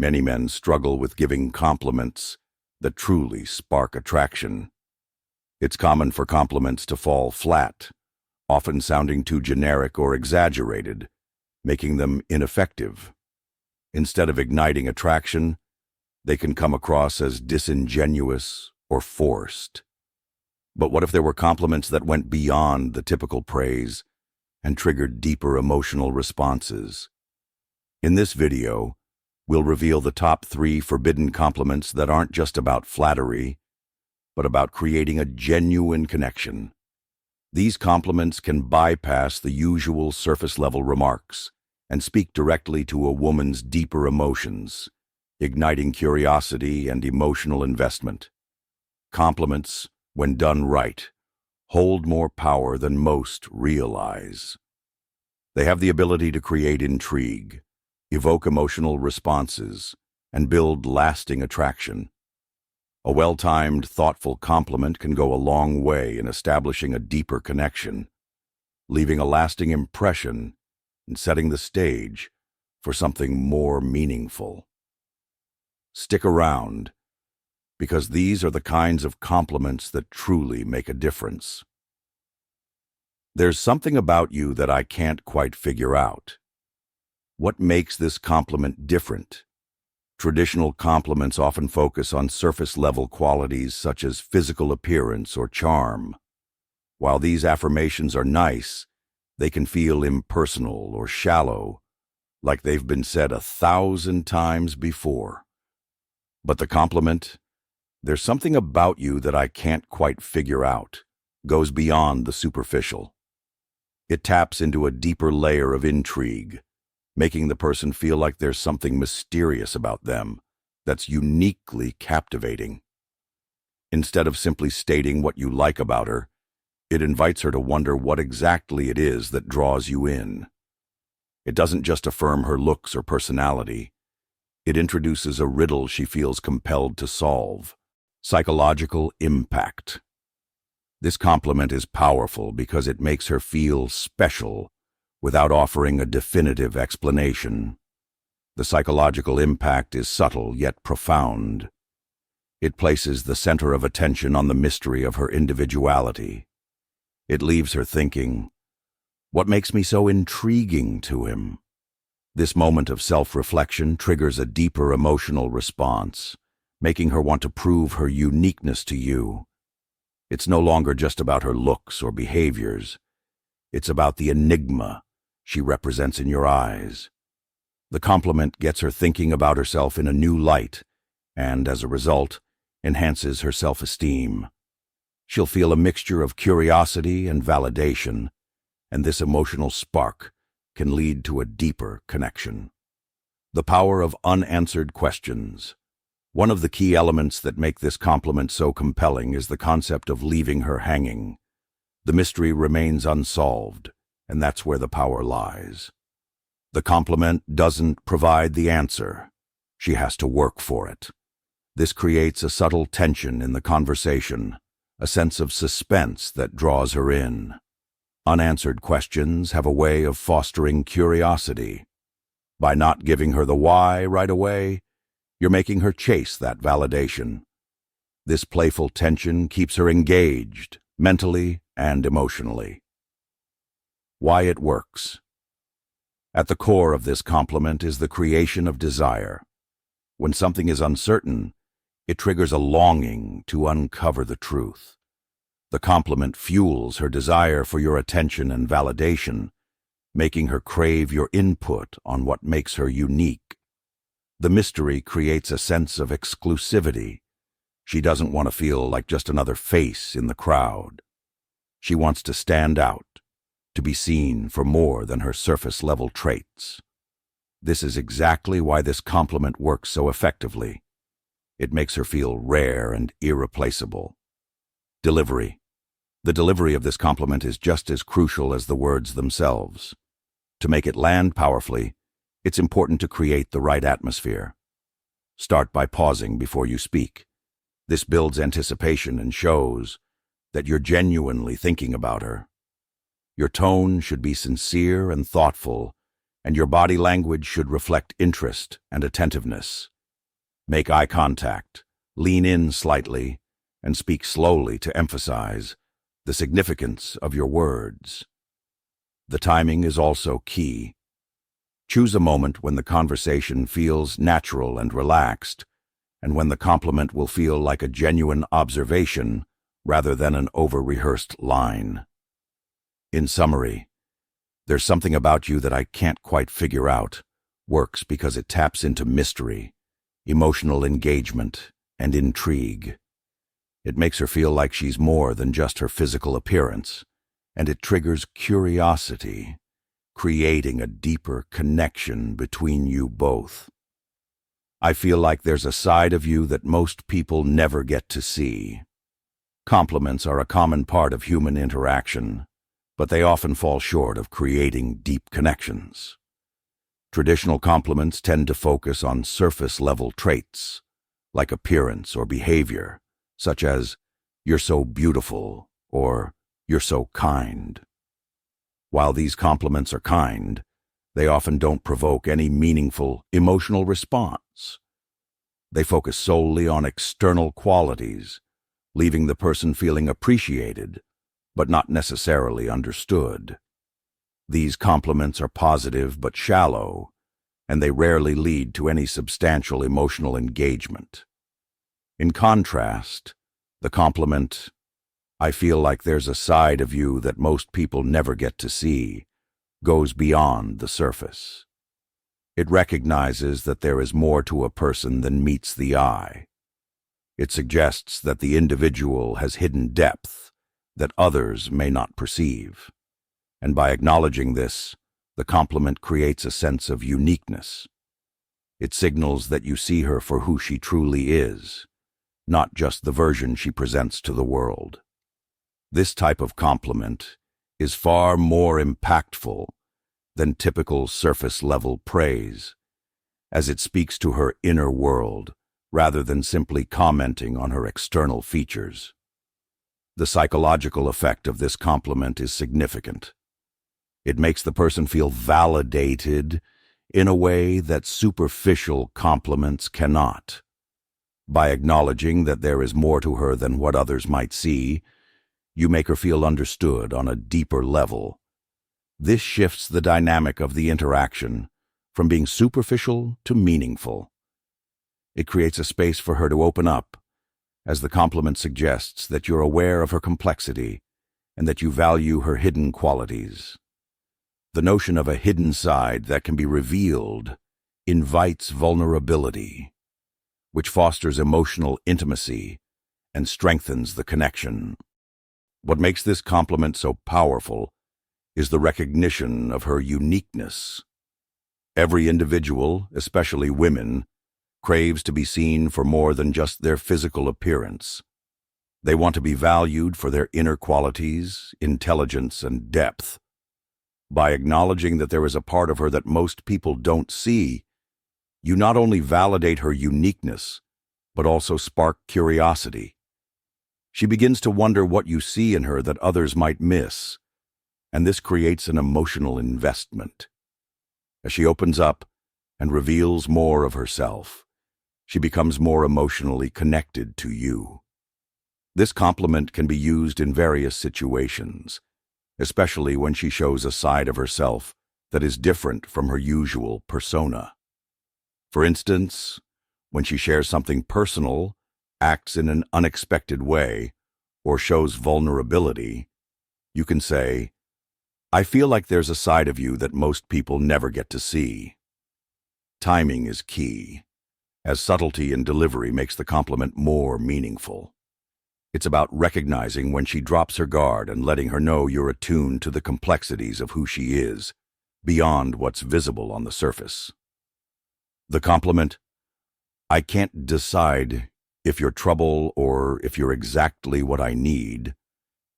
Many men struggle with giving compliments that truly spark attraction. It's common for compliments to fall flat, often sounding too generic or exaggerated, making them ineffective. Instead of igniting attraction, they can come across as disingenuous or forced. But what if there were compliments that went beyond the typical praise and triggered deeper emotional responses? In this video, we'll reveal the top 3 forbidden compliments that aren't just about flattery, but about creating a genuine connection. These compliments can bypass the usual surface-level remarks and speak directly to a woman's deeper emotions, igniting curiosity and emotional investment. Compliments, when done right, hold more power than most realize. They have the ability to create intrigue, evoke emotional responses, and build lasting attraction. A well-timed, thoughtful compliment can go a long way in establishing a deeper connection, leaving a lasting impression and setting the stage for something more meaningful. Stick around, because these are the kinds of compliments that truly make a difference. There's something about you that I can't quite figure out. What makes this compliment different? Traditional compliments often focus on surface-level qualities such as physical appearance or charm. While these affirmations are nice, they can feel impersonal or shallow, like they've been said 1,000 times before. But the compliment, "There's something about you that I can't quite figure out," goes beyond the superficial. It taps into a deeper layer of intrigue, making the person feel like there's something mysterious about them that's uniquely captivating. Instead of simply stating what you like about her, it invites her to wonder what exactly it is that draws you in. It doesn't just affirm her looks or personality. It introduces a riddle she feels compelled to solve: psychological impact. This compliment is powerful because it makes her feel special without offering a definitive explanation. The psychological impact is subtle yet profound. It places the center of attention on the mystery of her individuality. It leaves her thinking, "What makes me so intriguing to him?" This moment of self-reflection triggers a deeper emotional response, making her want to prove her uniqueness to you. It's no longer just about her looks or behaviors. It's about the enigma she represents in your eyes. The compliment gets her thinking about herself in a new light, and as a result, enhances her self-esteem. She'll feel a mixture of curiosity and validation, and this emotional spark can lead to a deeper connection. The power of unanswered questions. One of the key elements that make this compliment so compelling is the concept of leaving her hanging. The mystery remains unsolved, and that's where the power lies. The compliment doesn't provide the answer. She has to work for it. This creates a subtle tension in the conversation, a sense of suspense that draws her in. Unanswered questions have a way of fostering curiosity. By not giving her the why right away, you're making her chase that validation. This playful tension keeps her engaged, mentally and emotionally. Why it works. At the core of this compliment is the creation of desire. When something is uncertain, it triggers a longing to uncover the truth. The compliment fuels her desire for your attention and validation, making her crave your input on what makes her unique. The mystery creates a sense of exclusivity. She doesn't want to feel like just another face in the crowd. She wants to stand out, to be seen for more than her surface-level traits. This is exactly why this compliment works so effectively. It makes her feel rare and irreplaceable. Delivery. The delivery of this compliment is just as crucial as the words themselves. To make it land powerfully, it's important to create the right atmosphere. Start by pausing before you speak. This builds anticipation and shows that you're genuinely thinking about her. Your tone should be sincere and thoughtful, and your body language should reflect interest and attentiveness. Make eye contact, lean in slightly, and speak slowly to emphasize the significance of your words. The timing is also key. Choose a moment when the conversation feels natural and relaxed, and when the compliment will feel like a genuine observation rather than an over-rehearsed line. In summary, "There's something about you that I can't quite figure out," works because it taps into mystery, emotional engagement, and intrigue. It makes her feel like she's more than just her physical appearance, and it triggers curiosity, creating a deeper connection between you both. "I feel like there's a side of you that most people never get to see." Compliments are a common part of human interaction, but they often fall short of creating deep connections. Traditional compliments tend to focus on surface-level traits, like appearance or behavior, such as, "You're so beautiful," or "You're so kind." While these compliments are kind, they often don't provoke any meaningful emotional response. They focus solely on external qualities, leaving the person feeling appreciated, but not necessarily understood. These compliments are positive but shallow, and they rarely lead to any substantial emotional engagement. In contrast, the compliment, "I feel like there's a side of you that most people never get to see," goes beyond the surface. It recognizes that there is more to a person than meets the eye. It suggests that the individual has hidden depth that others may not perceive. And by acknowledging this, the compliment creates a sense of uniqueness. It signals that you see her for who she truly is, not just the version she presents to the world. This type of compliment is far more impactful than typical surface-level praise, as it speaks to her inner world rather than simply commenting on her external features. The psychological effect of this compliment is significant. It makes the person feel validated in a way that superficial compliments cannot. By acknowledging that there is more to her than what others might see, you make her feel understood on a deeper level. This shifts the dynamic of the interaction from being superficial to meaningful. It creates a space for her to open up, as the compliment suggests that you're aware of her complexity and that you value her hidden qualities. The notion of a hidden side that can be revealed invites vulnerability, which fosters emotional intimacy and strengthens the connection. What makes this compliment so powerful is the recognition of her uniqueness. Every individual, especially women, craves to be seen for more than just their physical appearance. They want to be valued for their inner qualities, intelligence, and depth. By acknowledging that there is a part of her that most people don't see, you not only validate her uniqueness, but also spark curiosity. She begins to wonder what you see in her that others might miss, and this creates an emotional investment. As she opens up and reveals more of herself, she becomes more emotionally connected to you. This compliment can be used in various situations, especially when she shows a side of herself that is different from her usual persona. For instance, when she shares something personal, acts in an unexpected way, or shows vulnerability, you can say, "I feel like there's a side of you that most people never get to see." Timing is key, as subtlety in delivery makes the compliment more meaningful. It's about recognizing when she drops her guard and letting her know you're attuned to the complexities of who she is, beyond what's visible on the surface. The compliment, "I can't decide if you're trouble or if you're exactly what I need,"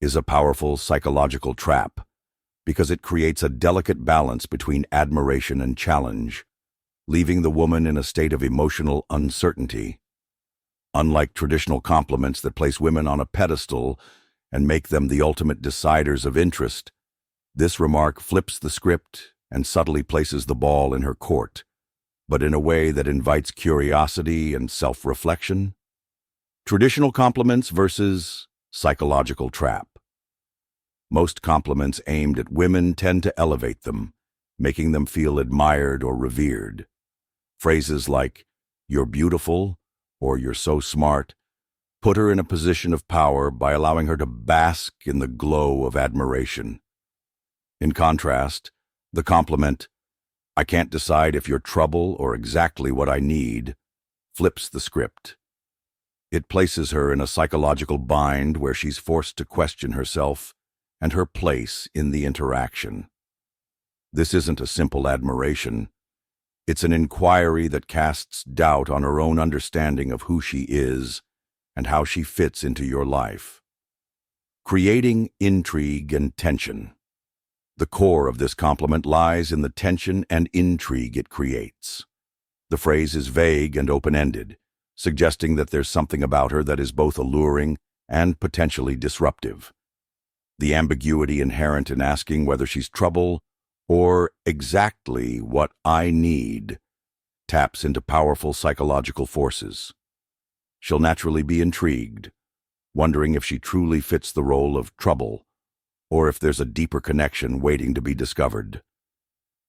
is a powerful psychological trap because it creates a delicate balance between admiration and challenge, leaving the woman in a state of emotional uncertainty. Unlike traditional compliments that place women on a pedestal and make them the ultimate deciders of interest, this remark flips the script and subtly places the ball in her court, but in a way that invites curiosity and self-reflection. Traditional compliments versus psychological trap. Most compliments aimed at women tend to elevate them, making them feel admired or revered. Phrases like, "You're beautiful," or "You're so smart," put her in a position of power by allowing her to bask in the glow of admiration. In contrast, the compliment, "I can't decide if you're trouble or exactly what I need," flips the script. It places her in a psychological bind where she's forced to question herself and her place in the interaction. This isn't a simple admiration. It's an inquiry that casts doubt on her own understanding of who she is and how she fits into your life. Creating intrigue and tension. The core of this compliment lies in the tension and intrigue it creates. The phrase is vague and open-ended, suggesting that there's something about her that is both alluring and potentially disruptive. The ambiguity inherent in asking whether she's trouble or exactly what I need taps into powerful psychological forces. She'll naturally be intrigued, wondering if she truly fits the role of trouble or if there's a deeper connection waiting to be discovered.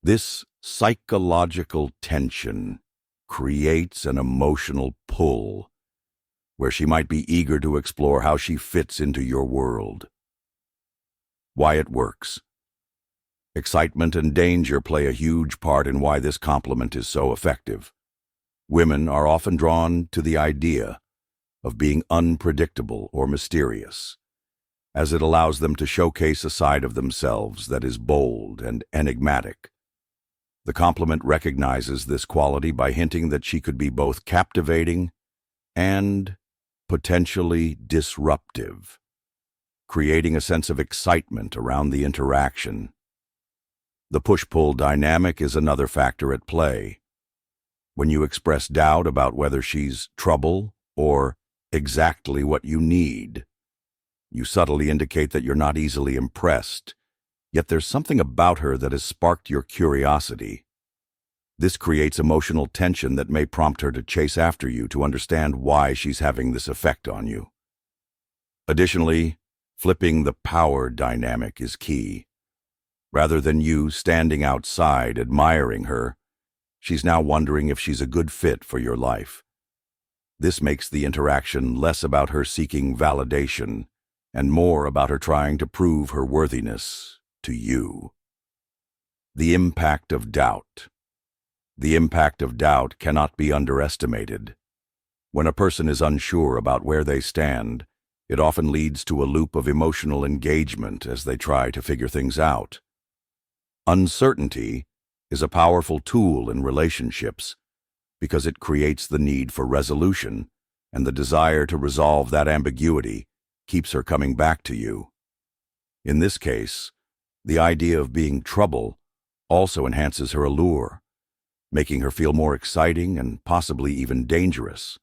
This psychological tension creates an emotional pull where she might be eager to explore how she fits into your world. Why it works. Excitement and danger play a huge part in why this compliment is so effective. Women are often drawn to the idea of being unpredictable or mysterious, as it allows them to showcase a side of themselves that is bold and enigmatic. The compliment recognizes this quality by hinting that she could be both captivating and potentially disruptive, creating a sense of excitement around the interaction. The push-pull dynamic is another factor at play. When you express doubt about whether she's trouble or exactly what you need, you subtly indicate that you're not easily impressed, yet there's something about her that has sparked your curiosity. This creates emotional tension that may prompt her to chase after you to understand why she's having this effect on you. Additionally, flipping the power dynamic is key. Rather than you standing outside admiring her, she's now wondering if she's a good fit for your life. This makes the interaction less about her seeking validation and more about her trying to prove her worthiness to you. The impact of doubt. The impact of doubt cannot be underestimated. When a person is unsure about where they stand, it often leads to a loop of emotional engagement as they try to figure things out. Uncertainty is a powerful tool in relationships because it creates the need for resolution, and the desire to resolve that ambiguity keeps her coming back to you. In this case, the idea of being trouble also enhances her allure, making her feel more exciting and possibly even dangerous.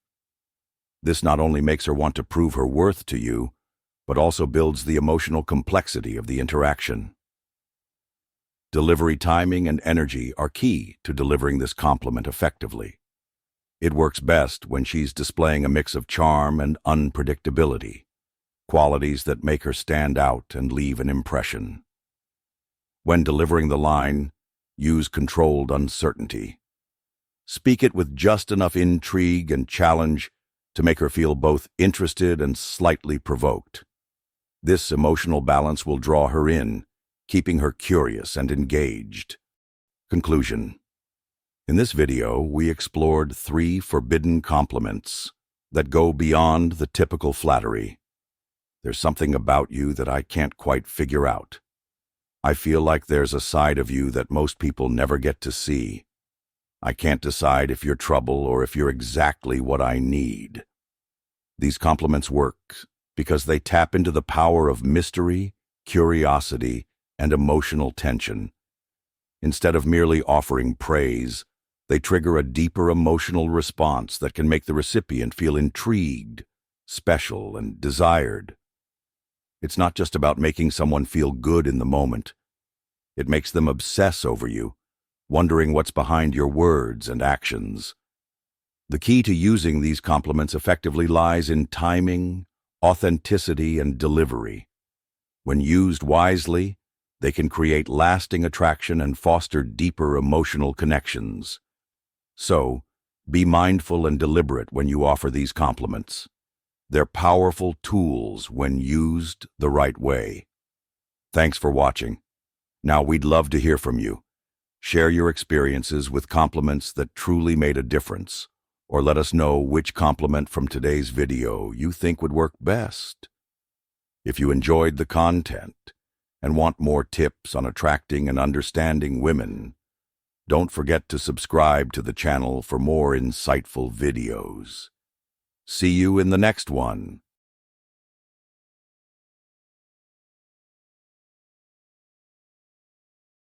This not only makes her want to prove her worth to you, but also builds the emotional complexity of the interaction. Delivery timing and energy are key to delivering this compliment effectively. It works best when she's displaying a mix of charm and unpredictability, qualities that make her stand out and leave an impression. When delivering the line, use controlled uncertainty. Speak it with just enough intrigue and challenge to make her feel both interested and slightly provoked. This emotional balance will draw her in, keeping her curious and engaged. Conclusion. In this video, we explored 3 forbidden compliments that go beyond the typical flattery. There's something about you that I can't quite figure out. I feel like there's a side of you that most people never get to see. I can't decide if you're trouble or if you're exactly what I need. These compliments work because they tap into the power of mystery, curiosity, and emotional tension. Instead of merely offering praise, they trigger a deeper emotional response that can make the recipient feel intrigued, special, and desired. It's not just about making someone feel good in the moment. It makes them obsess over you, wondering what's behind your words and actions. The key to using these compliments effectively lies in timing, authenticity, and delivery. When used wisely, they can create lasting attraction and foster deeper emotional connections. So, be mindful and deliberate when you offer these compliments. They're powerful tools when used the right way. Thanks for watching. Now, we'd love to hear from you. Share your experiences with compliments that truly made a difference, or let us know which compliment from today's video you think would work best. If you enjoyed the content and want more tips on attracting and understanding women, don't forget to subscribe to the channel for more insightful videos. See you in the next one.